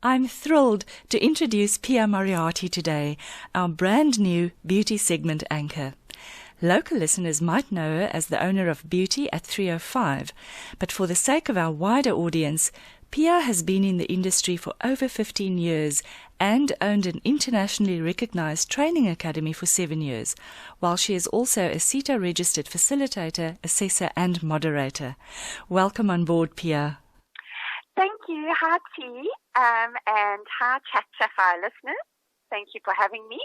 I'm thrilled to introduce Pia Moriarty today, our brand new beauty segment anchor. Local listeners might know her as the owner of Beauty at 305, but for the sake of our wider audience, Pia has been in the industry for over 15 years and owned an internationally recognized training academy for 7 years, while she is also a CETA-registered facilitator, assessor and moderator. Welcome on board, Pia. Thank you. Hi, T. And hi, Chat Sapphire listeners. Thank you for having me.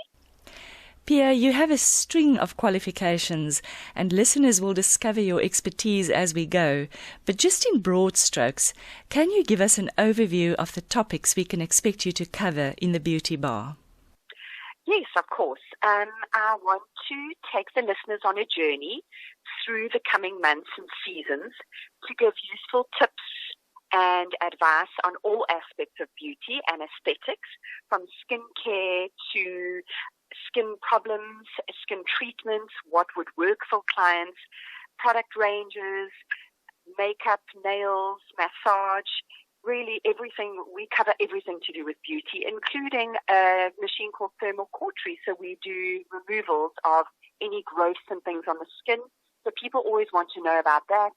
Pia, you have a string of qualifications, and listeners will discover your expertise as we go. But just in broad strokes, can you give us an overview of the topics we can expect you to cover in the beauty bar? Yes, of course. I want to take the listeners on a journey through the coming months and seasons to give useful tips and advice on all aspects of beauty and aesthetics, from skincare to skin problems, skin treatments, what would work for clients, product ranges, makeup, nails, massage, really everything. We cover everything to do with beauty, including a machine called thermal cautery. So we do removals of any growths and things on the skin. So people always want to know about that.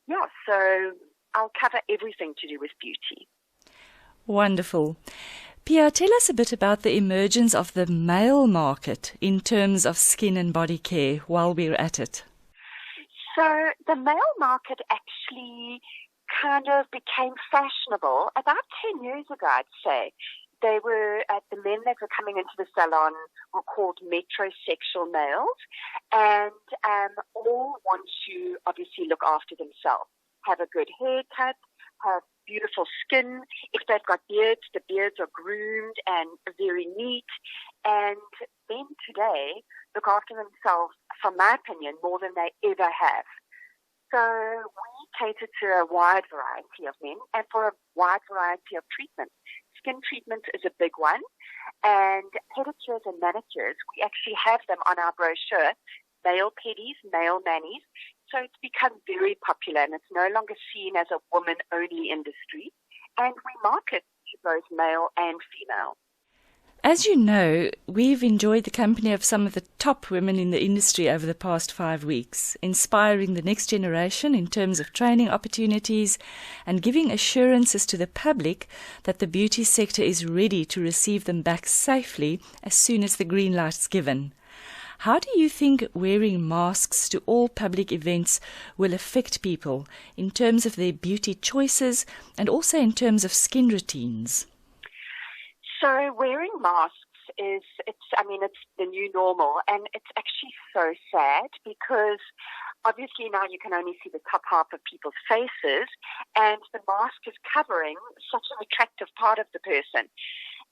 Yeah, so I'll cover everything to do with beauty. Wonderful. Pia, tell us a bit about the emergence of the male market in terms of skin and body care while we're at it. So the male market actually kind of became fashionable about 10 years ago, I'd say. They were, the men that were coming into the salon were called metrosexual males, and all want to obviously look after themselves, have a good haircut, have beautiful skin. If they've got beards, the beards are groomed and very neat. And men today look after themselves, from my opinion, more than they ever have. So we cater to a wide variety of men and for a wide variety of treatments. Skin treatment is a big one. And pedicures and manicures, we actually have them on our brochure. Male pedis, male manis. So it's become very popular, and it's no longer seen as a woman-only industry. And we market to both male and female. As you know, we've enjoyed the company of some of the top women in the industry over the past 5 weeks, inspiring the next generation in terms of training opportunities and giving assurances to the public that the beauty sector is ready to receive them back safely as soon as the green light's given. How do you think wearing masks to all public events will affect people in terms of their beauty choices and also in terms of skin routines? So wearing masks it's the new normal, and it's actually so sad because obviously now you can only see the top half of people's faces, and the mask is covering such an attractive part of the person.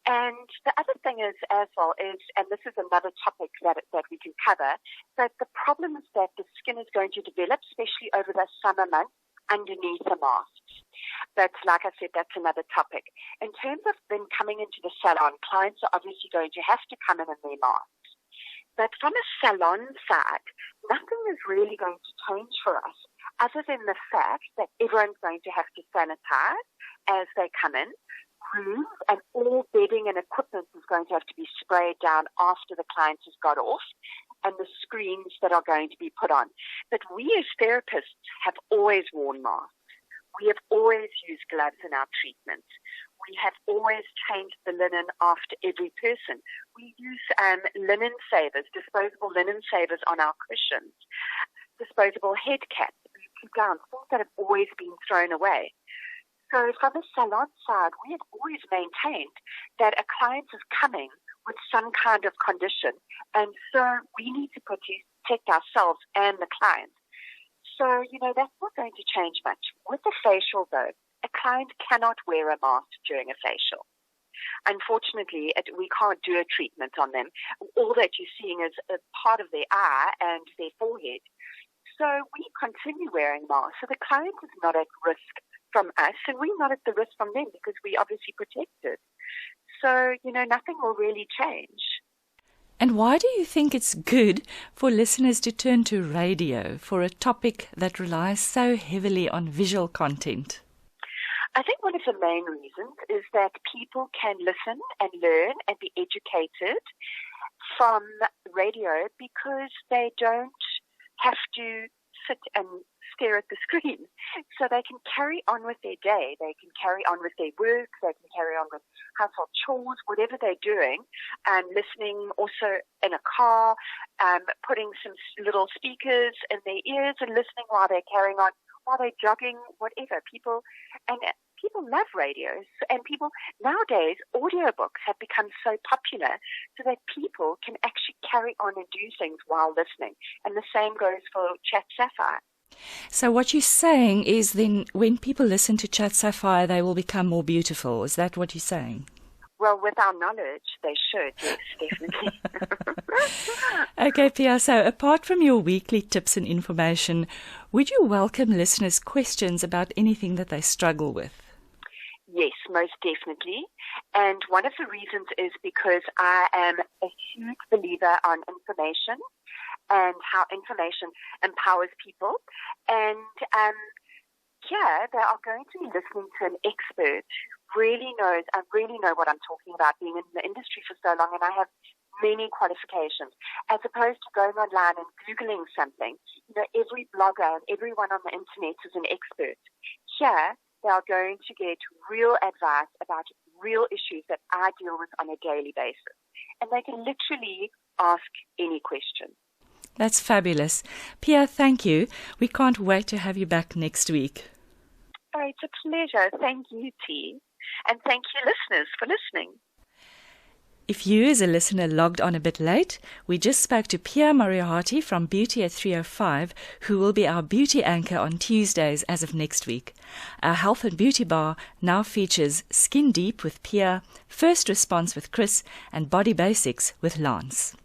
And the other thing is, as well, and this is another topic that we can cover, that the problem is that the skin is going to develop, especially over the summer months, underneath the masks. But like I said, that's another topic. In terms of them coming into the salon, clients are obviously going to have to come in their masks. But from a salon side, nothing is really going to change for us, other than the fact that everyone's going to have to sanitize as they come in. Rooms and all bedding and equipment is going to have to be sprayed down after the client has got off, and the screens that are going to be put on. But we as therapists have always worn masks. We have always used gloves in our treatments. We have always changed the linen after every person. We use linen savers, disposable linen savers on our cushions, disposable head caps, gowns, things that have always been thrown away. So from the salon side, we have always maintained that a client is coming with some kind of condition, and so we need to protect ourselves and the client. So, that's not going to change much. With the facial, though, a client cannot wear a mask during a facial. Unfortunately, we can't do a treatment on them. All that you're seeing is a part of their eye and their forehead. So we continue wearing masks. So the client is not at risk from us, and we're not at the risk from them because we're obviously protected. So, nothing will really change. And why do you think it's good for listeners to turn to radio for a topic that relies so heavily on visual content? I think one of the main reasons is that people can listen and learn and be educated from radio because they don't have to sit and stare at the screen. So they can carry on with their day. They can carry on with their work. They can carry on with household chores, whatever they're doing, and listening also in a car, putting some little speakers in their ears and listening while they're carrying on, while they're jogging, whatever. People love radios, and people nowadays, audiobooks have become so popular so that people can actually carry on and do things while listening. And the same goes for Chat Sapphire. So what you're saying is then when people listen to Chat Sapphire, they will become more beautiful. Is that what you're saying? Well, with our knowledge, they should, yes, definitely. Okay, Pia, so apart from your weekly tips and information, would you welcome listeners' questions about anything that they struggle with? Yes, most definitely. And one of the reasons is because I am a huge believer on information and how information empowers people. And here they are going to be listening to an expert who really knows, I really know what I'm talking about, being in the industry for so long, and I have many qualifications, as opposed to going online and Googling something. You know, every blogger and everyone on the internet is an expert. Here, they are going to get real advice about real issues that I deal with on a daily basis. And they can literally ask any question. That's fabulous. Pia, thank you. We can't wait to have you back next week. Oh, it's a pleasure. Thank you, T. And thank you, listeners, for listening. If you as a listener logged on a bit late, we just spoke to Pia Moriarty from Beauty at 305, who will be our beauty anchor on Tuesdays as of next week. Our health and beauty bar now features Skin Deep with Pia, First Response with Chris, and Body Basics with Lance.